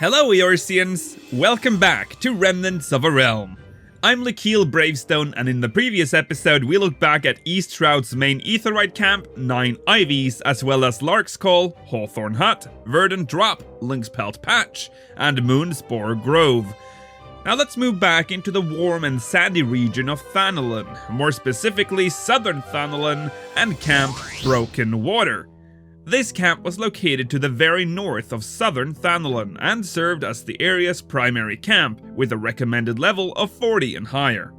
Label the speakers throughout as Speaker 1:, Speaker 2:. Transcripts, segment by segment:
Speaker 1: Hello Eorzeans, welcome back to Remnants of a Realm. I'm Lakeel Bravestone, and in the previous episode we looked back at East Shroud's main Aetheryte camp, 9 Ivies, as well as Lark's Call, Hawthorn Hut, Verdant Drop, Lynxpelt Patch, and Moonspore Grove. Now let's move back into the warm and sandy region of Thanalan, more specifically Southern Thanalan and Camp Broken Water. This camp was located to the very north of Southern Thanalan and served as the area's primary camp, with a recommended level of 40 and higher.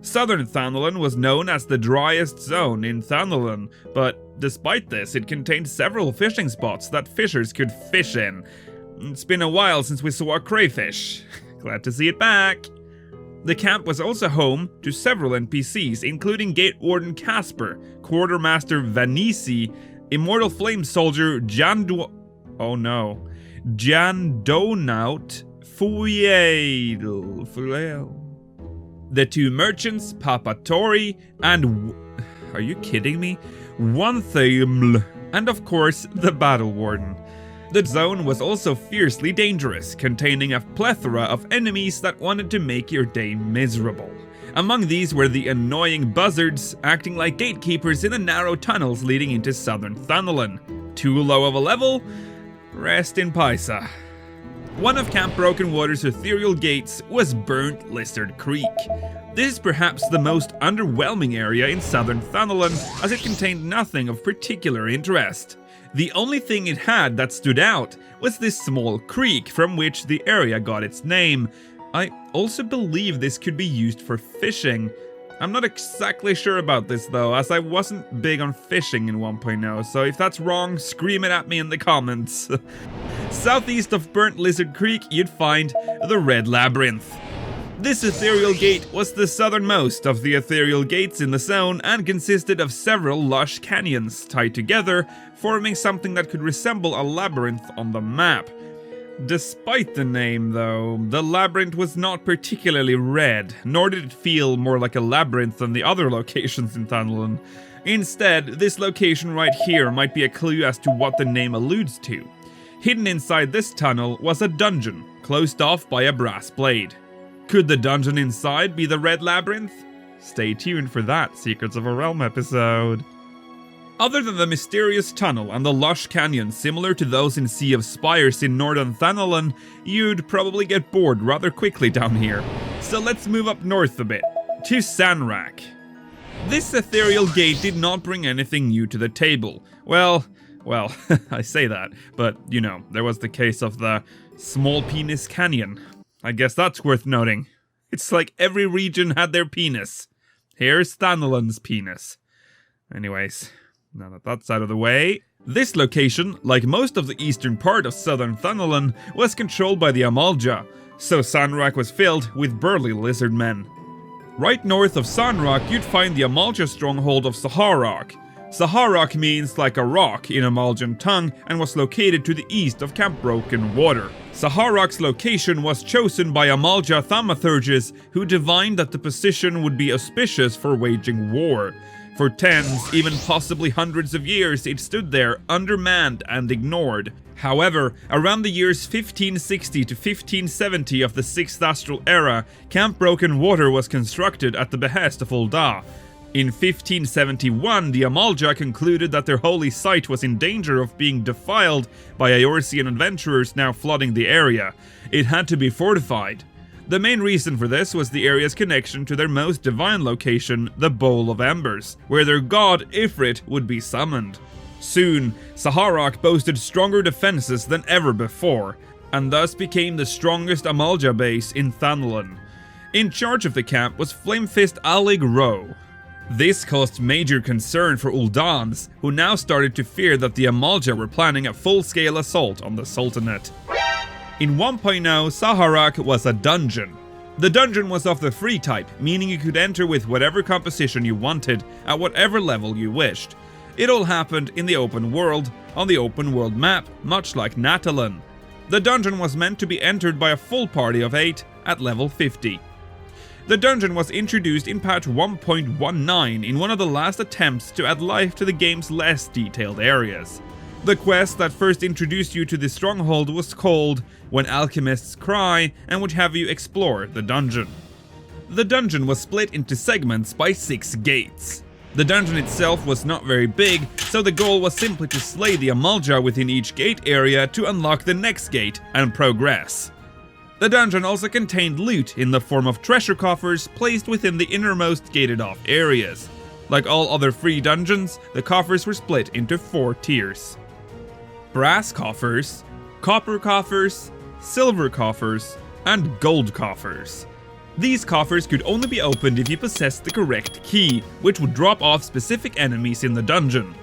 Speaker 1: Southern Thanalan was known as the driest zone in Thanalan, but despite this, it contained several fishing spots that fishers could fish in. It's been a while since we saw a crayfish. Glad to see it back. The camp was also home to several NPCs, including Gate Warden Casper, Quartermaster Vanisi, Immortal Flame Soldier Jandonaut Fuyael, the 2 merchants Papatori and are you kidding me? Wanthaml, and of course the Battle Warden. The zone was also fiercely dangerous, containing a plethora of enemies that wanted to make your day miserable. Among these were the annoying buzzards, acting like gatekeepers in the narrow tunnels leading into Southern Thanalan. Too low of a level? Rest in Paisa. One of Camp Broken Water's ethereal gates was Burnt Lizard Creek. This is perhaps the most underwhelming area in Southern Thanalan, as it contained nothing of particular interest. The only thing it had that stood out was this small creek from which the area got its name. I also believe this could be used for fishing. I'm not exactly sure about this though, as I wasn't big on fishing in 1.0, so if that's wrong, scream it at me in the comments. Southeast of Burnt Lizard Creek, you'd find the Red Labyrinth. This ethereal gate was the southernmost of the ethereal gates in the zone and consisted of several lush canyons tied together, forming something that could resemble a labyrinth on the map. Despite the name, though, the labyrinth was not particularly red, nor did it feel more like a labyrinth than the other locations in Thanalan. Instead, this location right here might be a clue as to what the name alludes to. Hidden inside this tunnel was a dungeon, closed off by a brass blade. Could the dungeon inside be the Red Labyrinth? Stay tuned for that Secrets of a Realm episode. Other than the mysterious tunnel and the lush canyon similar to those in Sea of Spires in Northern Thanalan, you'd probably get bored rather quickly down here. So let's move up north a bit, to ZANRAK. This ethereal gate did not bring anything new to the table. Well, I say that, but you know, there was the case of the Small Penis Canyon. I guess that's worth noting. It's like every region had their penis. Here's Thanalan's penis. Anyways, now that that's out of the way, this location, like most of the eastern part of Southern Thanalan, was controlled by the Amalj'aa, so ZANRAK was filled with burly lizard men. Right north of ZANRAK, you'd find the Amalj'aa stronghold of Zahar'ak. Zahar'ak means like a rock in Amalj'an tongue and was located to the east of Camp Broken Water. Zahar'ak's location was chosen by Amalj'aa thaumaturges, who divined that the position would be auspicious for waging war. For tens, even possibly hundreds of years, it stood there, undermanned and ignored. However, around the years 1560 to 1570 of the 6th Astral Era, Camp Broken Water was constructed at the behest of Ul'Dah. In 1571, the Amalj'aa concluded that their holy site was in danger of being defiled by Eorzean adventurers now flooding the area. It had to be fortified. The main reason for this was the area's connection to their most divine location, the Bowl of Embers, where their god Ifrit would be summoned. Soon, Zahar'ak boasted stronger defenses than ever before, and thus became the strongest Amalj'aa base in Thanalan. In charge of the camp was Flamefist Alig Ro. This caused major concern for Ul'Dahs, who now started to fear that the Amalj'aa were planning a full-scale assault on the Sultanate. In 1.0, Zahar'ak was a dungeon. The dungeon was of the free type, meaning you could enter with whatever composition you wanted, at whatever level you wished. It all happened in the open world, on the open world map, much like Natalan. The dungeon was meant to be entered by a full party of 8 at level 50. The dungeon was introduced in patch 1.19 in one of the last attempts to add life to the game's less detailed areas. The quest that first introduced you to the stronghold was called When Alchemists Cry and would have you explore the dungeon. The dungeon was split into segments by 6 gates. The dungeon itself was not very big, so the goal was simply to slay the Amalj'aa within each gate area to unlock the next gate and progress. The dungeon also contained loot in the form of treasure coffers placed within the innermost gated off areas. Like all other free dungeons, the coffers were split into 4 tiers. Brass coffers, copper coffers, silver coffers, and gold coffers. These coffers could only be opened if you possessed the correct key, which would drop off specific enemies in the dungeon.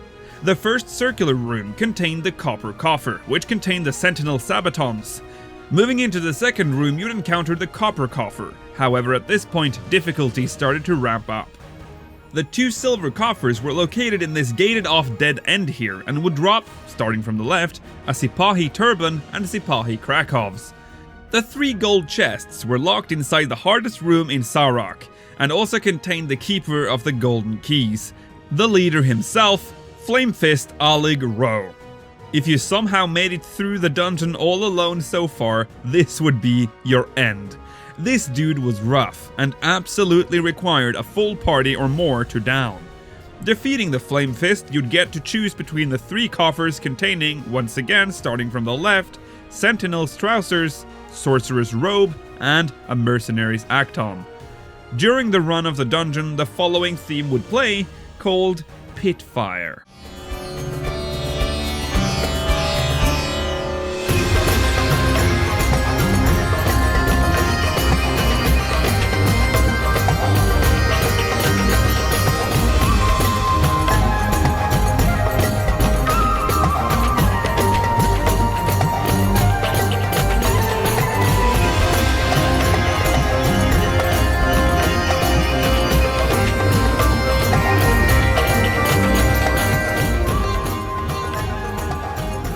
Speaker 1: The first circular room contained the copper coffer, which contained the Sentinel'S SABATONS. Moving into the second room, you'd encounter the copper coffer. However, at this point, difficulty started to ramp up. The 2 silver coffers were located in this gated off dead end here and would drop, starting from the left, a Sipahi turban and Sipahi Krakow's. The 3 gold chests were locked inside the hardest room in ZANRAK and also contained the keeper of the golden keys, the leader himself, Flamefist RoaR. If you somehow made it through the dungeon all alone so far, this would be your end. This dude was rough and absolutely required a full party or more to down. Defeating the Flame Fist, you'd get to choose between the 3 coffers containing, once again starting from the left, Sentinel's trousers, Sorcerer's robe, and a Mercenary's acton. During the run of the dungeon, the following theme would play, called Pitfire.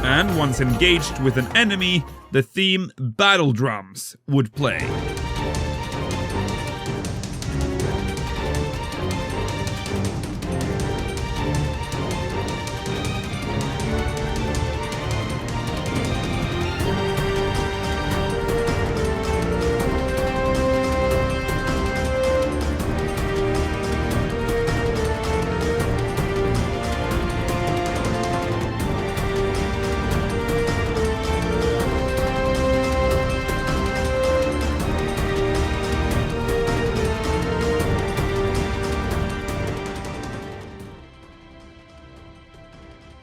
Speaker 1: And once engaged with an enemy, the theme Battle Drums would play.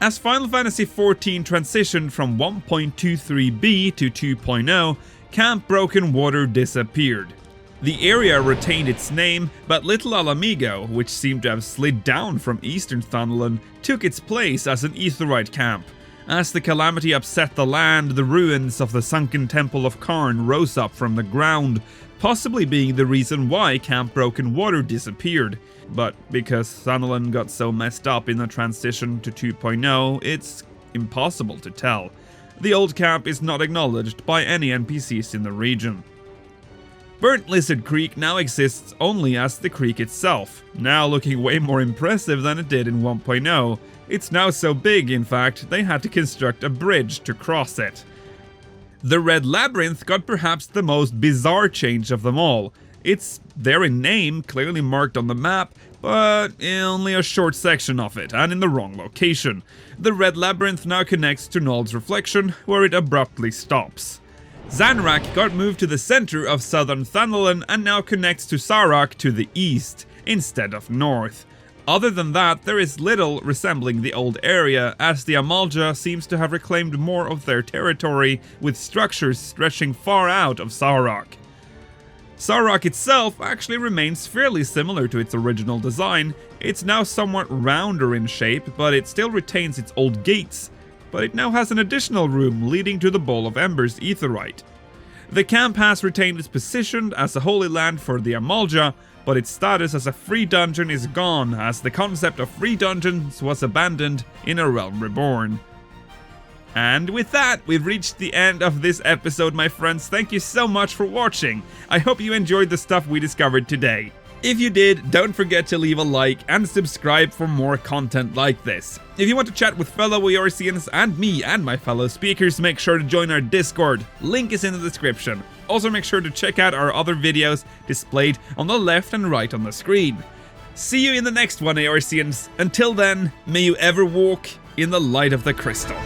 Speaker 1: As Final Fantasy XIV transitioned from 1.23b to 2.0, Camp Broken Water disappeared. The area retained its name, but Little Alamigo, which seemed to have slid down from Eastern Thanalan, took its place as an Aetheryte camp. As the calamity upset the land, the ruins of the sunken Temple of Karn rose up from the ground, possibly being the reason why Camp Broken Water disappeared. But because Thanalan got so messed up in the transition to 2.0, it's impossible to tell. The old camp is not acknowledged by any NPCs in the region. Burnt Lizard Creek now exists only as the creek itself, now looking way more impressive than it did in 1.0. It's now so big, in fact, they had to construct a bridge to cross it. The Red Labyrinth got perhaps the most bizarre change of them all. It's there in name, clearly marked on the map, but only a short section of it, and in the wrong location. The Red Labyrinth now connects to Null's Reflection, where it abruptly stops. ZANRAK got moved to the center of southern Thanalan and now connects to ZAR'ak to the east, instead of north. Other than that, there is little resembling the old area, as the Amalj'aa seems to have reclaimed more of their territory, with structures stretching far out of ZAR'ak. ZAR'ak itself actually remains fairly similar to its original design. It's now somewhat rounder in shape, but it still retains its old gates. But it now has an additional room leading to the Bowl of Embers Aetheryte. The camp has retained its position as a holy land for the Amalj'aa, but its status as a free dungeon is gone, as the concept of free dungeons was abandoned in A Realm Reborn. And with that, we've reached the end of this episode, my friends. Thank you so much for watching. I hope you enjoyed the stuff we discovered today. If you did, don't forget to leave a like and subscribe for more content like this. If you want to chat with fellow Eorzeans and me and my fellow speakers, make sure to join our Discord. Link is in the description. Also make sure to check out our other videos displayed on the left and right on the screen. See you in the next one, Eorzeans. Until then, may you ever walk in the light of the crystal.